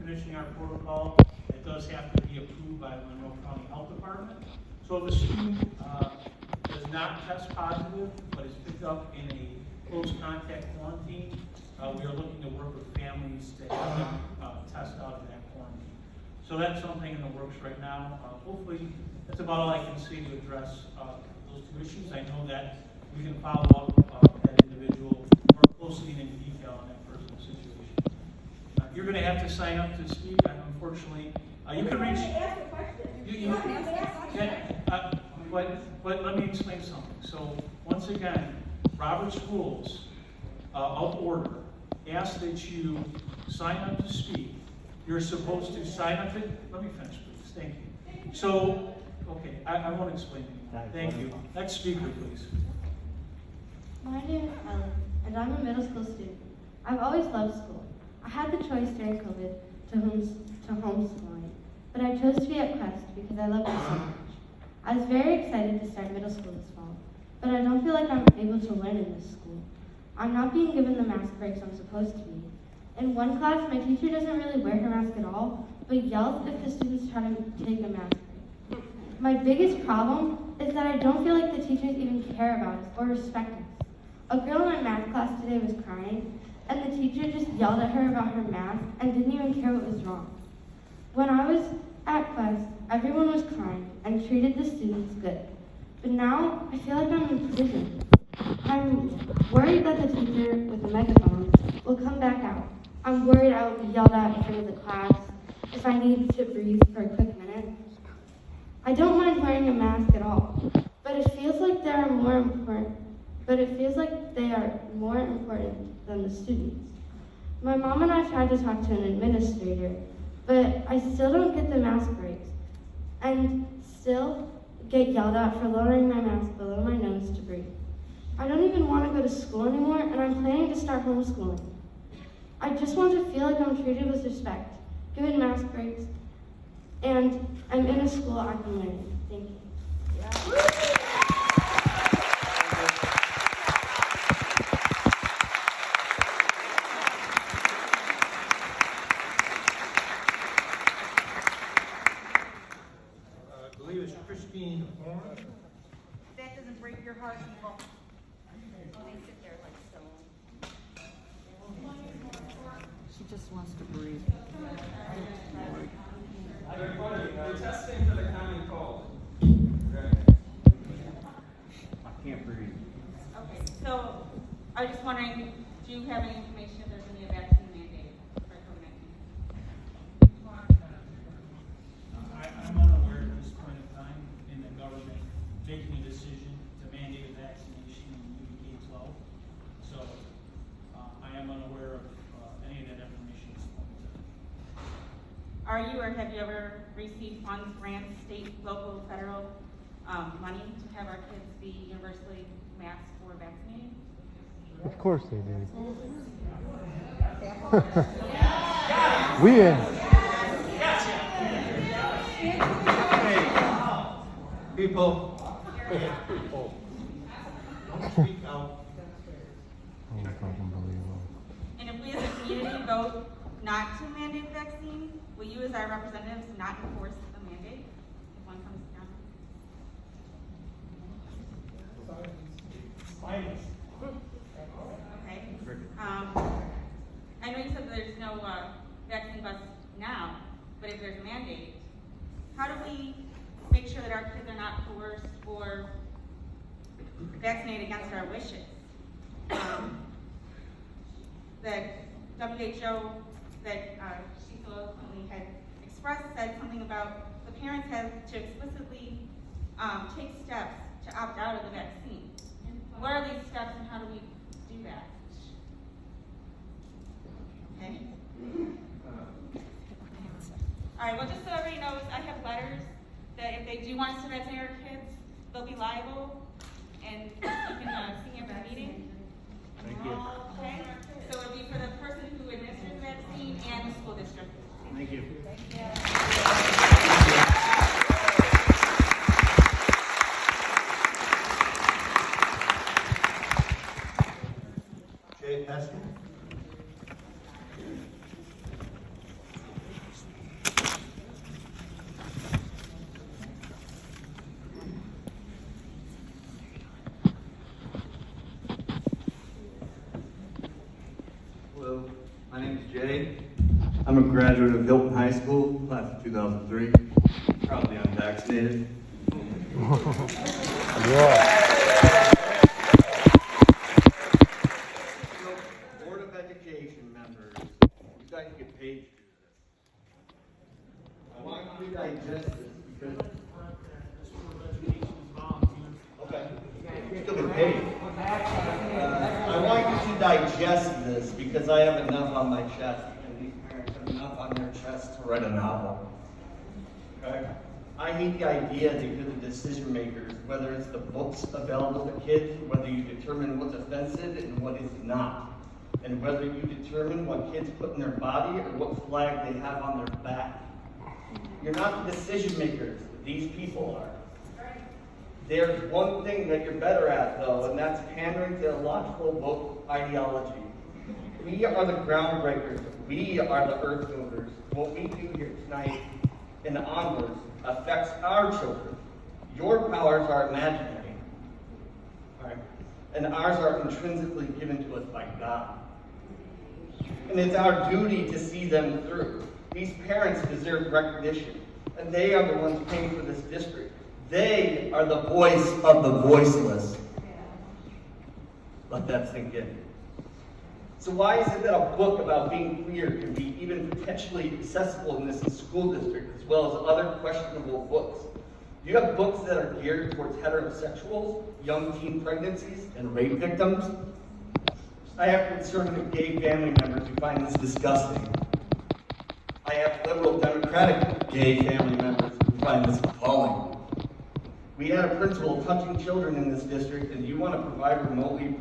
finishing our protocol, it does have to be approved by the Monroe County Health Department. So if a student does not test positive, but is picked up in a close contact quarantine, we are looking to work with families to have them test out of that quarantine. So that's something in the works right now. Hopefully, that's about all I can say to address those two issues. I know that we can follow up with that individual more closely in detail on that personal situation. You're going to have to sign up to speak. Unfortunately, you can reach. But let me explain something. So once again, Robert's rules of order ask that you sign up to speak. You're supposed to sign up to. Let me finish, please. Thank you. So, okay, I won't explain anymore. Thank you. Next speaker, please. My name is Ellen, and I'm a middle school student. I've always loved school. I had the choice during COVID to homeschooling, but I chose to be at Quest because I loved it so much. I was very excited to start middle school this fall, but I don't feel like I'm able to learn in this school. I'm not being given the mask breaks I'm supposed to be. In one class, my teacher doesn't really wear her mask at all, but yells if the students try to take a mask break. My biggest problem is that I don't feel like the teachers even care about us or respect us. A girl in my math class today was crying, and the teacher just yelled at her about her math and didn't even care what was wrong. When I was at Quest, everyone was kind and treated the students good. But now, I feel like I'm in prison. I'm worried that the teacher with the megaphone will come back out. I'm worried I will be yelled at in front of the class if I need to breathe for a quick minute. I don't mind wearing a mask at all, but it feels like they are more important than the students. My mom and I tried to talk to an administrator, but I still don't get the mask breaks and still get yelled at for lowering my mask below my nose to breathe. I don't even want to go to school anymore, and I'm planning to start homeschooling. I just want to feel like I'm treated with respect, given mask breaks, and I'm in a school I can learn in. Thank you. I believe it's Christine Horn. That doesn't break your heart, people. They sit there like stone. She just wants to breathe. We're testing for the county cold. I can't breathe. Okay, so I was just wondering, do you have any information if there's any vaccine mandate for COVID-19? I'm unaware at this point in time in the government making a decision to mandate a vaccination in K-12. So I am unaware of any of that information at this point in time. Are you or have you ever received funds, grants, state, local, federal money to have our kids be universally masked or vaccinated? Of course they do. We People. Don't speak out. Oh, fucking believable. And if we as a community vote not to mandate the vaccine, will you as our representatives not enforce the mandate if one comes down? Okay. I know you said that there's no vaccine bus now, but if there's a mandate, how do we make sure that our kids are not coerced or vaccinated against our wishes? The WHO that she so eloquently had expressed said something about the parents have to explicitly take steps to opt out of the vaccine. What are these steps and how do we do that? Okay. All right, well, just so everybody knows, I have letters that if they do want us to vaccinate our kids, they'll be liable, and you can see me at the meeting. Thank you. Okay, so it'll be for the person who administers the vaccine and the school district. Thank you. Jay Peskin. I'm a graduate of Hilton High School, class of 2003. Proudly unvaccinated. Yeah. Board of Education members, you guys get paid to do this. I want you to digest this because. Okay. You still get paid. I want you to digest this because I have enough on my chest and these parents have enough on their chest to write a novel. Okay? I hate the idea that you're the decision makers, whether it's the books available to kids, whether you determine what's offensive and what is not, and whether you determine what kids put in their body or what flag they have on their back. You're not the decision makers. These people are. There's one thing that you're better at, though, and that's pandering to illogical woke ideology. We are the groundbreakers. We are the earth movers. What we do here tonight and onwards affects our children. Your powers are imaginary, right? And ours are intrinsically given to us by God. And it's our duty to see them through. These parents deserve recognition, and they are the ones paying for this district. They are the voice of the voiceless. Let that sink in. So why is it that a book about being queer can be even potentially accessible in this school district as well as other questionable books? Do you have books that are geared towards heterosexuals, young teen pregnancies, and rape victims? I have conservative gay family members who find this disgusting. I have liberal democratic gay family members who find this appalling. We had a principal touching children in this district, and you want to remotely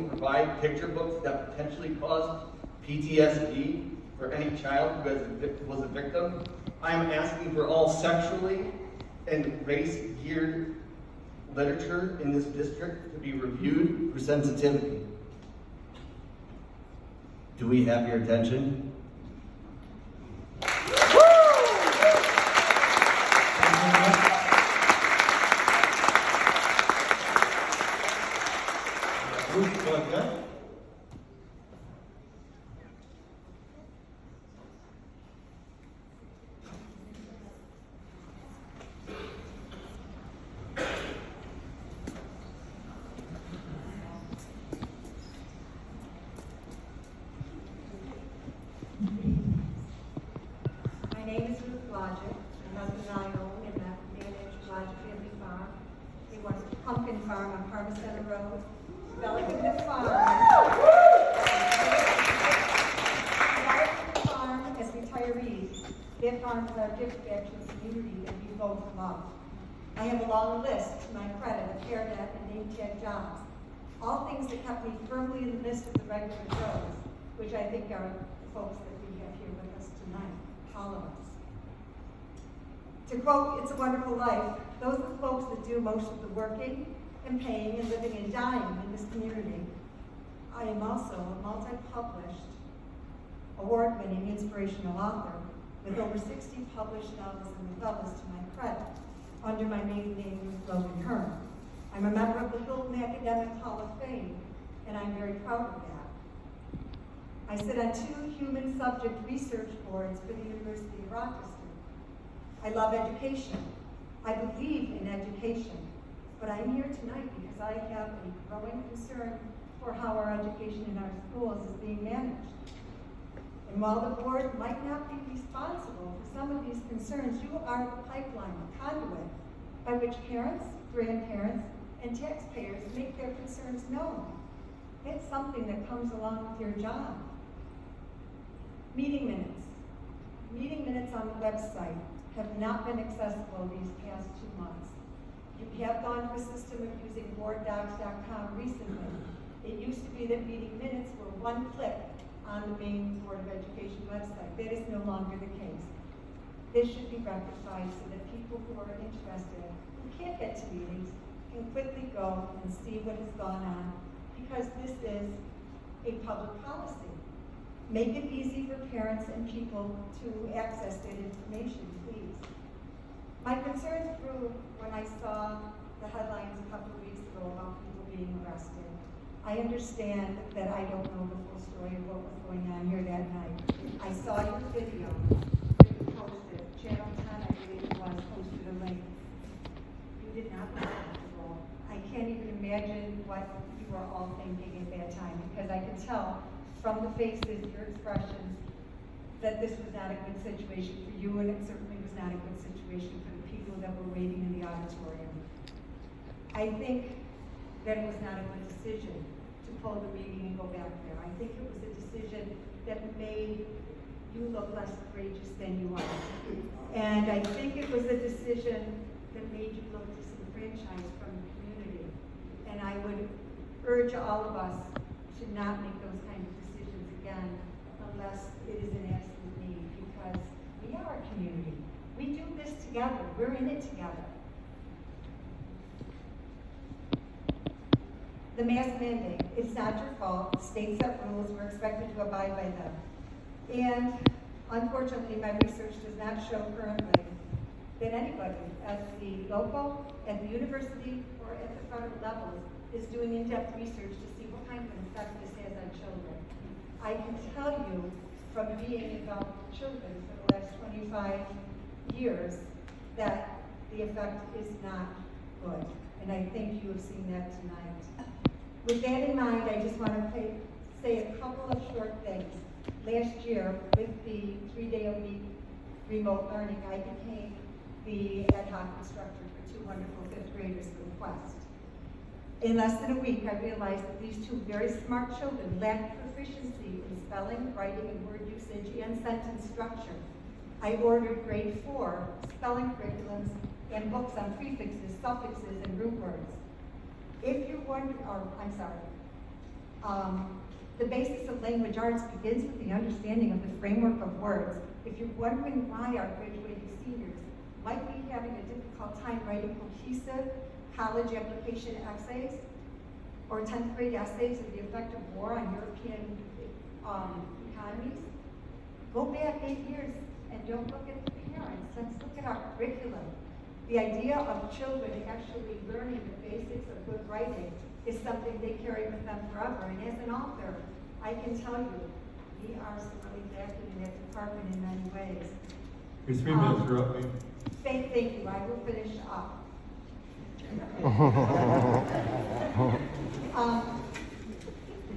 provide picture books that potentially cause PTSD for any child who was a victim. I am asking for all sexually and race-geared literature in this district to be reviewed for sensitivity. Do we have your attention? My name is Ruth Logic. My husband and I own and manage Logic Family Farm. He works at Pumpkin Farm on Harbor Center Road. Developing the farm. Developing the farm as retirees. Their farm is our gift back to the community that we both love. I have a long list to my credit of hair debt and name tag jobs. All things that kept me firmly in the midst of the regular Joes, which I think are the folks that we have here with us tonight, all of us. To quote It's a Wonderful Life, those are the folks that do most of the working and paying and living and dying in this community. I am also a multi-published, award-winning inspirational author with over 60 published novels and novellas to my credit, under my maiden name, Ruth Logan Hearn. I'm a member of the Hilton Academic Hall of Fame, and I'm very proud of that. I sit on 2 human subject research boards for the University of Rochester. I love education. I believe in education, but I'm here tonight because I have a growing concern for how our education in our schools is being managed. And while the board might not be responsible for some of these concerns, you are the pipeline, the conduit, by which parents, grandparents, and taxpayers make their concerns known. It's something that comes along with your job. Meeting minutes. Meeting minutes on the website have not been accessible these past 2 months. You have gone to a system of using boarddocs.com recently. It used to be that meeting minutes were one click on the main Board of Education website. That is no longer the case. This should be rectified so that people who are interested, who can't get to meetings, can quickly go and see what has gone on, because this is a public policy. Make it easy for parents and people to access that information, please. My concerns grew when I saw the headlines a couple of weeks ago about people being arrested. I understand that I don't know the full story of what was going on here that night. tell from the faces, your expressions, that this was not a good situation for you, and it certainly was not a good situation for the people that were waiting in the auditorium. I think that it was not a good decision to pull the meeting and go back there. I think it was a decision that made you look less courageous than you are. And I think it was a decision that made you look disenfranchised from the community. And I would urge all of us to not make those kind of decisions again unless it is an absolute need, because we are a community. We do this together. We're in it together. The mask mandate, it's not your fault. States set rules, we're expected to abide by them. And unfortunately, my research does not show currently that anybody at the local, at the university, or at the federal levels is doing in-depth research to see what kind of effect this has on children. I can tell you from being involved with children for the last 25 years that the effect is not good. And I think you have seen that tonight. With that in mind, I just want to say a couple of short things. Last year, with the 3-day-a-week remote learning, I became the ad hoc instructor for 2 wonderful 5th graders from Quest. In less than a week, I realized that these 2 very smart children lacked proficiency in spelling, writing, and word usage, and sentence structure. I ordered grade 4 spelling curriculums and books on prefixes, suffixes, and root words. If you're wondering, the basis of language arts begins with the understanding of the framework of words. If you're wondering why our graduating seniors might be having a difficult time writing cohesive college application essays or 10th grade essays of the effect of war on European economies, go back 8 years and don't look at the parents. Let's look at our curriculum. The idea of children actually learning the basics of good writing is something they carry with them forever. And as an author, I can tell you, we are sorely lacking in that department in many ways. Your 3 minutes are up, ma'am. Thank you. I will finish up.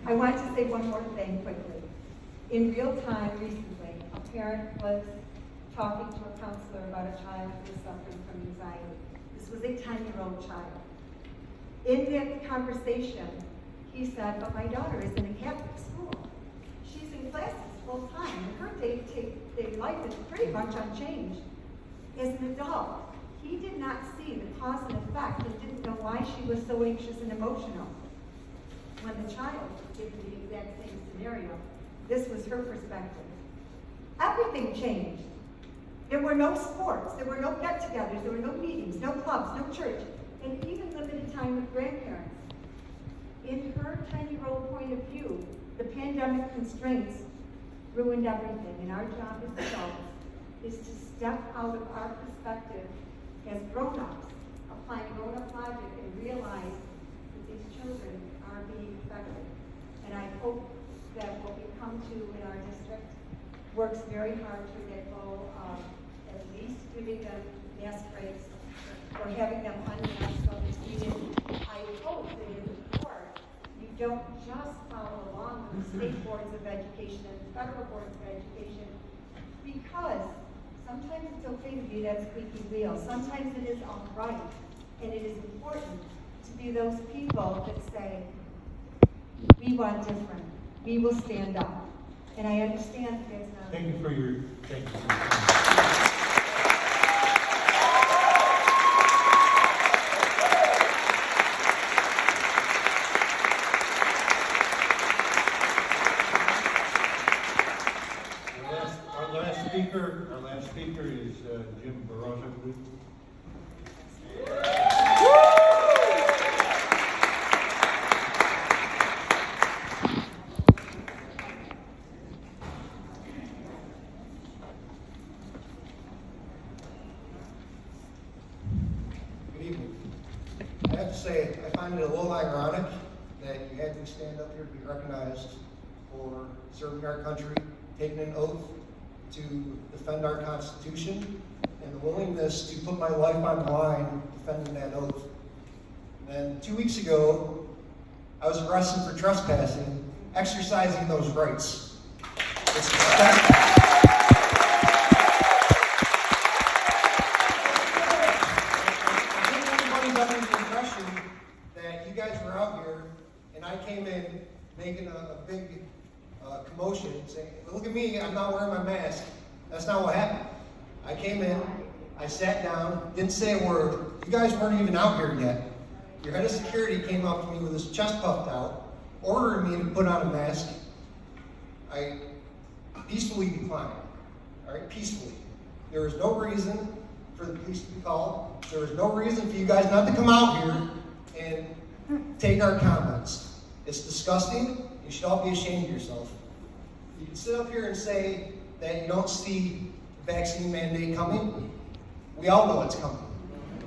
I want to say one more thing quickly. In real time recently, a parent was talking to a counselor about a child who was suffering from anxiety. This was a 10-year-old child. In that conversation, he said, but my daughter is in a Catholic school. She's in classes full time, and her day-to-day life is pretty much unchanged. As an adult, he did not see the cause and effect and didn't know why she was so anxious and emotional. When the child was given the exact same scenario, this was her perspective. Everything changed. There were no sports, there were no get-togethers, there were no meetings, no clubs, no church, and even limited time with grandparents. In her 10-year-old point of view, the pandemic constraints ruined everything, and our job as adults is to step out of our perspective as grown-ups, applying grown-up logic, and realize that these children are being affected. And I hope that what we come to in our district works very hard toward that goal of at least giving them mask breaks or having them unmasked when it's needed. I hope that in the court, you don't just follow along with the state boards of education and the federal boards of education, because sometimes it's okay to be that squeaky wheel. Sometimes it is all right, and it is important to be those people that say, we want different. We will stand up. And I understand that that's not... Thank you for your... Thank you. Our last speaker is Jim Barroso, please. Good evening. I have to say, I find it a little ironic that you had me stand up here to be recognized for serving our country, taking an oath to defend our Constitution, and the willingness to put my life on the line defending that oath. And then 2 weeks ago, I was arrested for trespassing exercising those rights. It's respect. I think everybody's under the impression that you guys were out here and I came in making a big commotion saying, look at me, I'm not wearing my mask. That's not what happened. I came in, I sat down, didn't say a word. You guys weren't even out here yet. Your head of security came up to me with his chest puffed out, ordering me to put on a mask. I peacefully declined. All right, peacefully. There was no reason for the police to be called. There was no reason for you guys not to come out here and take our comments. It's disgusting. You should all be ashamed of yourself. You can sit up here and say that you don't see the vaccine mandate coming. We all know it's coming.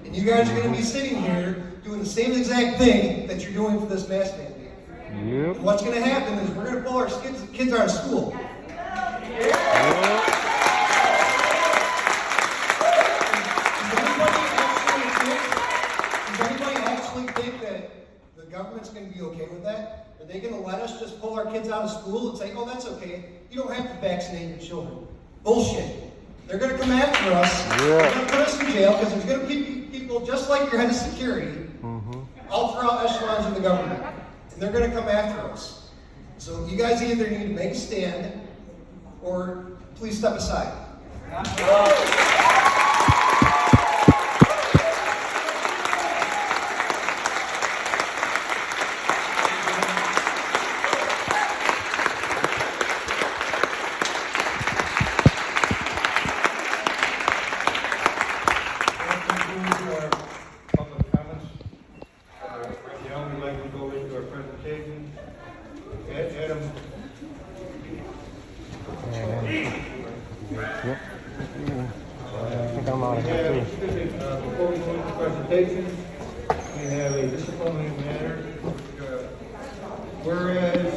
And you guys are going to be sitting here doing the same exact thing that you're doing for this mask mandate. Yep. And what's going to happen is we're going to pull our kids out of school. Does anybody actually think that the government's going to be okay with that? Are they going to let us just pull our kids out of school and say, oh, that's okay, you don't have to vaccinate your children? Bullshit. They're going to come after us. Yeah. They're going to put us in jail because there's going to be people just like your head of security all throughout echelons of the government. And they're going to come after us. So you guys either need to make a stand or please step aside. Before we go into presentation, we have a disciplinary matter. Whereas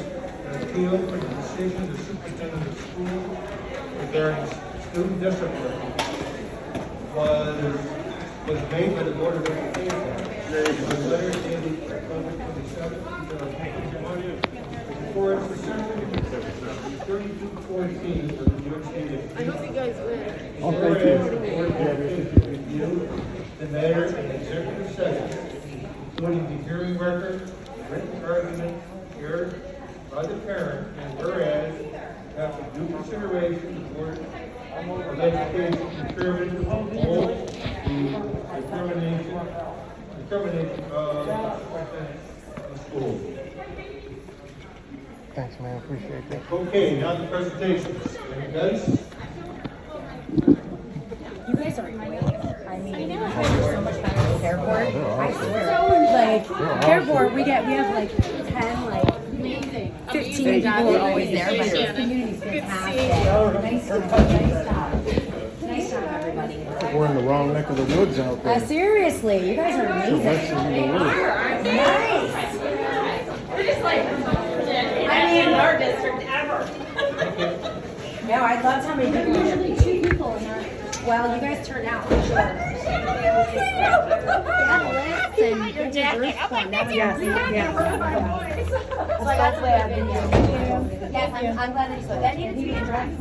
an appeal for the decision of the superintendent of school regarding student discipline was made by the Board of Education. The letter dated October 27, 2021. For its decision, 3214 of the New York State. I hope you guys win. Whereas the Board of Education reviewed the matter in executive session, including the hearing record, written argument, heard by the parent, and whereas, after due consideration, the Board of Education determined to uphold the determination of the school. Thanks, man. Appreciate that. Okay, now the presentations. Guys? You guys are great. I mean, you guys are so much better than PART2. I swear. Like, PART2, we have like 10, 15 people are always there, but the community's fantastic. Nice job. Nice job, everybody. We're in the wrong neck of the woods out there. Seriously, you guys are amazing. Nice. We're just like, I mean, our district ever. No, I loved how many people. Usually 2 people in our. Well, you guys turned out for sure. So that's the way I've been doing. Yes, I'm glad that you said that needed to be addressed.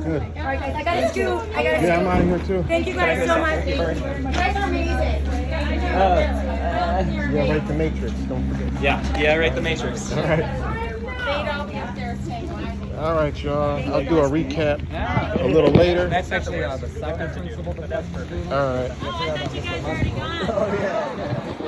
Good. All right, guys, I got to scoop. Yeah, I'm out of here too. Thank you guys so much. You guys are amazing. Yeah, write the matrix. Don't forget. Yeah, write the matrix. All right. All right, y'all. I'll do a recap a little later. That's actually the second principal, but that's perfect. All right. Oh, I thought you guys were already gone. Oh, yeah.